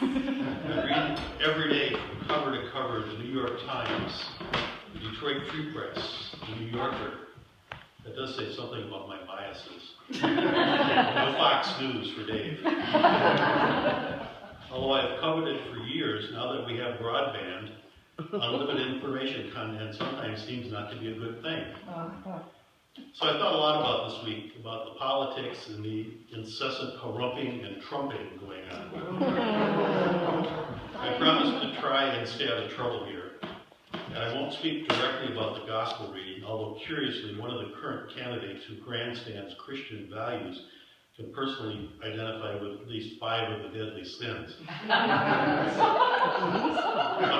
I read every day from cover to cover the New York Times, the Detroit Free Press, the New Yorker. That does say something about my biases. No Fox News for Dave. Although I've coveted for years, now that we have broadband, unlimited information content sometimes seems not to be a good thing. So I thought a lot about this week, about the politics and the incessant harumping and trumping going on. I promised to try and stay out of trouble here. And I won't speak directly about the gospel reading, although curiously, one of the current candidates who grandstands Christian values can personally identify with at least 5 of the deadly sins. I'm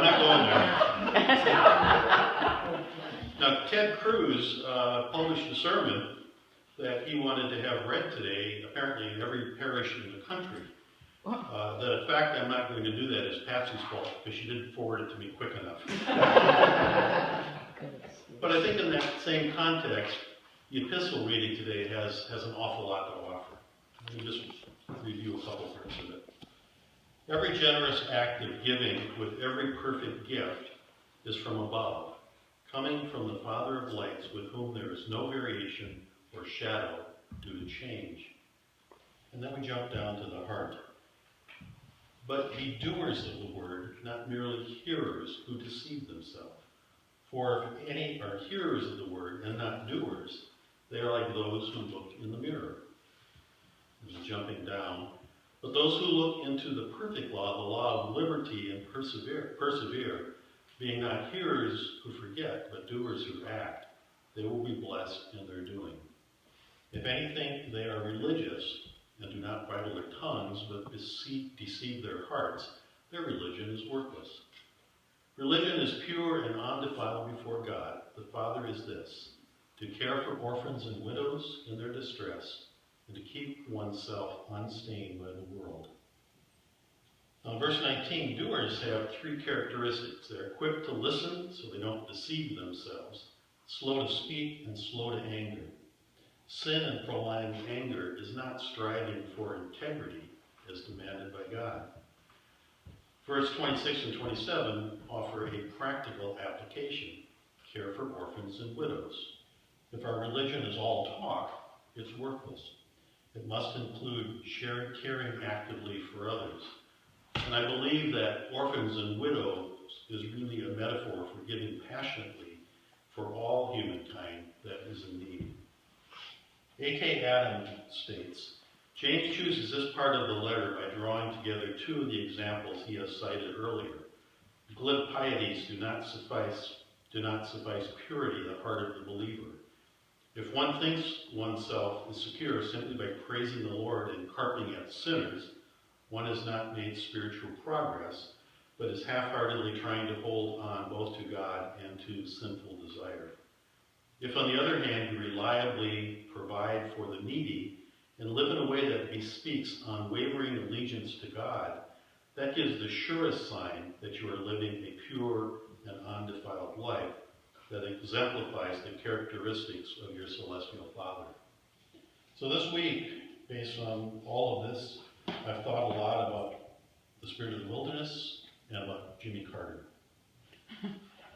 not going there. Now, Ted Cruz published a sermon that he wanted to have read today, apparently in every parish in the country. The fact I'm not going to do that is Patsy's fault, because she didn't forward it to me quick enough. But I think in that same context, the epistle reading today has an awful lot to offer. Let me just review a couple parts of it. Every generous act of giving with every perfect gift is from above, coming from the Father of lights, with whom there is no variation or shadow due to change. And then we jump down to the heart. But be doers of the word, not merely hearers who deceive themselves. For if any are hearers of the word and not doers, they are like those who look in the mirror. There's jumping down. But those who look into the perfect law, the law of liberty, and persevere, being not hearers who forget, but doers who act, they will be blessed in their doing. If anything, they are religious, and do not bridle their tongues, but deceive their hearts, their religion is worthless. Religion is pure and undefiled before God. The Father is this: to care for orphans and widows in their distress, and to keep oneself unstained by the world. Now, verse 19, doers have 3 characteristics. They're quick to listen, so they don't deceive themselves, slow to speak, and slow to anger. Sin and prolonged anger is not striving for integrity as demanded by God. Verse 26 and 27 offer a practical application: care for orphans and widows. If our religion is all talk, it's worthless. It must include caring actively for others. And I believe that orphans and widows is really a metaphor for giving passionately for all humankind that is in need. A.K. Adams states, James chooses this part of the letter by drawing together 2 of the examples he has cited earlier. Glib pieties do not suffice purity of the heart of the believer. If one thinks oneself is secure simply by praising the Lord and carping at sinners, one has not made spiritual progress, but is half-heartedly trying to hold on both to God and to sinful desire. If, on the other hand, you reliably provide for the needy and live in a way that bespeaks unwavering allegiance to God, that gives the surest sign that you are living a pure and undefiled life that exemplifies the characteristics of your celestial Father. So this week, based on all of this, I've thought a lot about the spirit of the wilderness and about Jimmy Carter.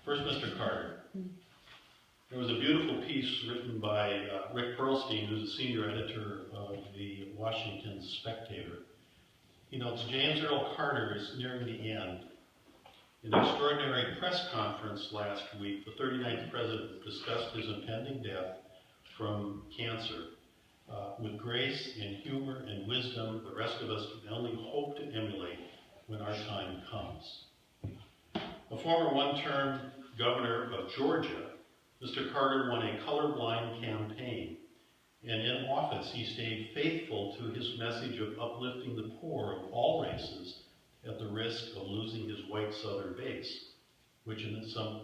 First, Mr. Carter. There was a beautiful piece written by Rick Perlstein, who's the senior editor of the Washington Spectator. He notes, James Earl Carter is nearing the end. In an extraordinary press conference last week, the 39th president discussed his impending death from cancer. With grace and humor and wisdom, the rest of us can only hope to emulate when our time comes. A former one-term governor of Georgia, Mr. Carter won a colorblind campaign, and in office he stayed faithful to his message of uplifting the poor of all races at the risk of losing his white Southern base, which in some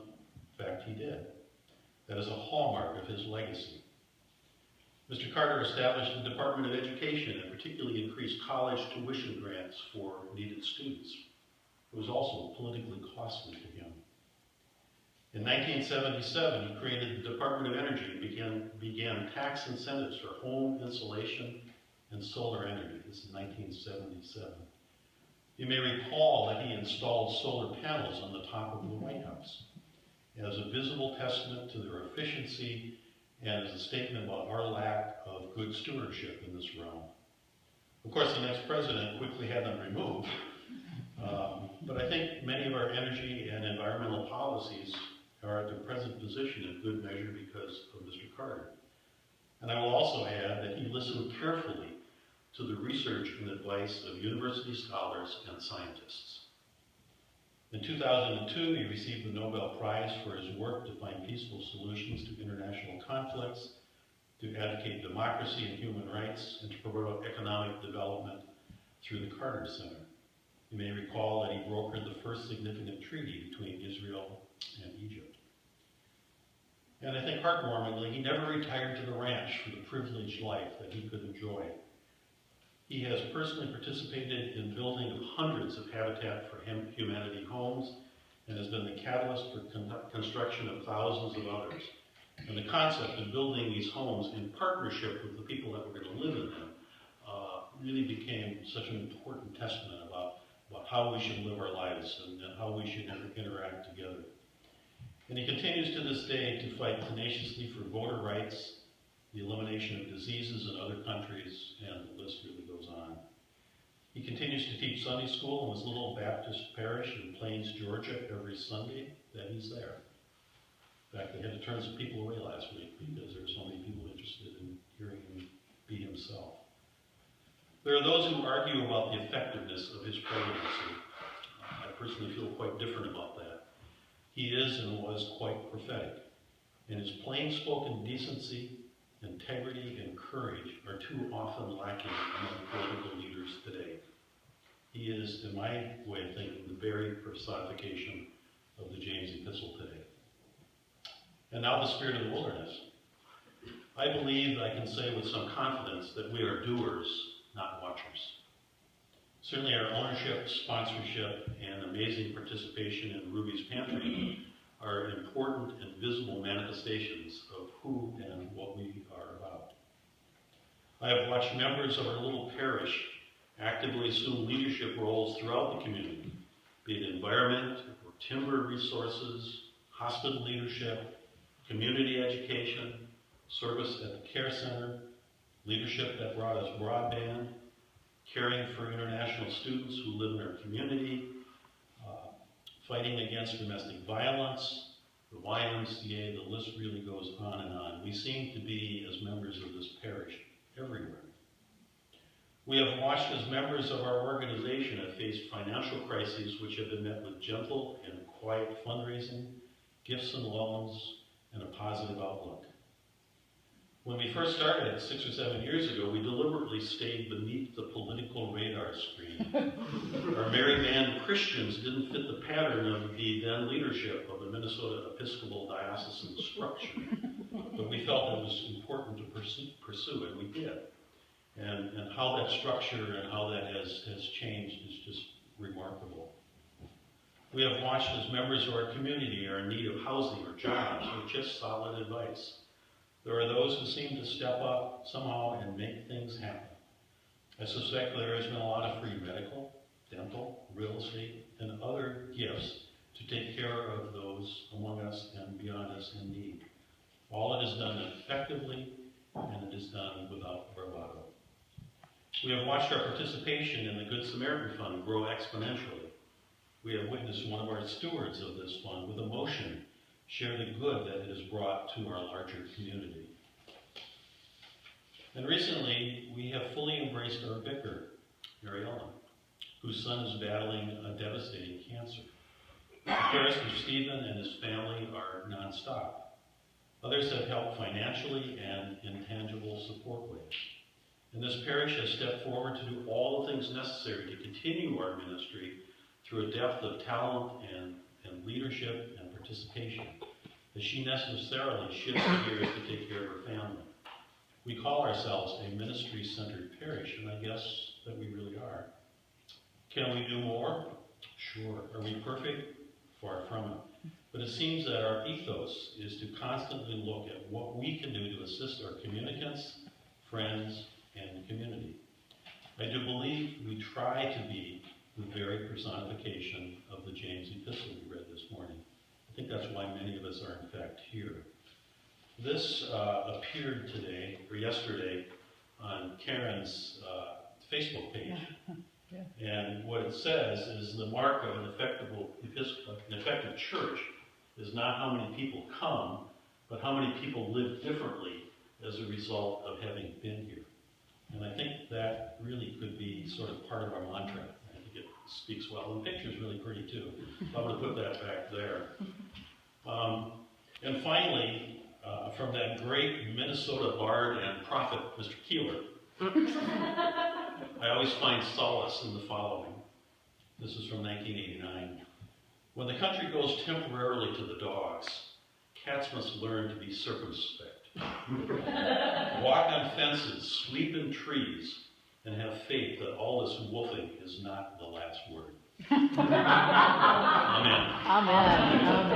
fact he did. That is a hallmark of his legacy. Mr. Carter established the Department of Education and particularly increased college tuition grants for needed students. It was also politically costly to him. In 1977, he created the Department of Energy and began tax incentives for home insulation and solar energy. This is 1977. You may recall that he installed solar panels on the top of the White House as a visible testament to their efficiency and as a statement about our lack of good stewardship in this realm. Of course, the next president quickly had them removed, but I think many of our energy and environmental policies are at their present position in good measure because of Mr. Carter. And I will also add that he listened carefully to the research and advice of university scholars and scientists. In 2002, he received the Nobel Prize for his work to find peaceful solutions to international conflicts, to advocate democracy and human rights, and to promote economic development through the Carter Center. You may recall that he brokered the first significant treaty between Israel and Egypt. And I think heartwarmingly, he never retired to the ranch for the privileged life that he could enjoy. He has personally participated in building of hundreds of Habitat for Humanity homes and has been the catalyst for construction of thousands of others. And the concept of building these homes in partnership with the people that were going to live in them really became such an important testament about how we should live our lives and how we should interact together. And he continues to this day to fight tenaciously for voter rights, the elimination of diseases in other countries, and the list really goes on. He continues to teach Sunday school in his little Baptist parish in Plains, Georgia, every Sunday that he's there. In fact, they had to turn some people away last week because there were so many people interested in hearing him be himself. There are those who argue about the effectiveness of his presidency. I personally feel quite different about that. He is and was quite prophetic, and his plain-spoken decency, integrity, and courage are too often lacking among political leaders today. He is, in my way of thinking, the very personification of the James Epistle today. And now the spirit of the wilderness. I believe I can say with some confidence that we are doers, not watchers. Certainly our ownership, sponsorship, and amazing participation in Ruby's Pantry are important and visible manifestations of who and what we are about. I have watched members of our little parish actively assume leadership roles throughout the community, be it environment or timber resources, hospital leadership, community education, service at the care center, leadership that brought us broadband, caring for international students who live in our community, fighting against domestic violence, the YMCA, the list really goes on and on. We seem to be, as members of this parish, everywhere. We have watched as members of our organization have faced financial crises which have been met with gentle and quiet fundraising, gifts and loans, and a positive outlook. When we first started 6 or 7 years ago, we deliberately stayed beneath the political radar screen. Our merry band Christians didn't fit the pattern of the then leadership of the Minnesota Episcopal diocesan structure, but we felt it was important to pursue, and we did. And how that structure and how that has changed is just remarkable. We have watched as members of our community are in need of housing or jobs or just solid advice. There are those who seem to step up somehow and make things happen. I suspect there has been a lot of free medical, dental, real estate, and other gifts to take care of those among us and beyond us in need. All it is done effectively, and it is done without bravado. We have watched our participation in the Good Samaritan Fund grow exponentially. We have witnessed one of our stewards of this fund with emotion share the good that it has brought to our larger community. And recently, we have fully embraced our vicar, Mary Ellen, whose son is battling a devastating cancer. The prayers for Stephen and his family are nonstop. Others have helped financially and in tangible support ways. And this parish has stepped forward to do all the things necessary to continue our ministry through a depth of talent and leadership and participation, as she necessarily shifts gears to take care of her family. We call ourselves a ministry-centered parish, and I guess that we really are. Can we do more? Sure. Are we perfect? Far from it. But it seems that our ethos is to constantly look at what we can do to assist our communicants, friends, and community. I do believe we try to be the very personification of the James epistle we read this morning. I think that's why many of us are in fact here. This appeared today, or yesterday, on Karen's Facebook page. Yeah. And what it says is the mark of an effective church is not how many people come, but how many people live differently as a result of having been here. And I think that really could be sort of part of our mantra. I think it speaks well. And the picture's really pretty too. So I'm going to put that back there. And finally, from that great Minnesota bard and prophet, Mr. Keeler, I always find solace in the following. This is from 1989. When the country goes temporarily to the dogs, cats must learn to be circumspect. Walk on fences, sleep in trees, and have faith that all this wolfing is not the last word. Amen. Amen. Amen.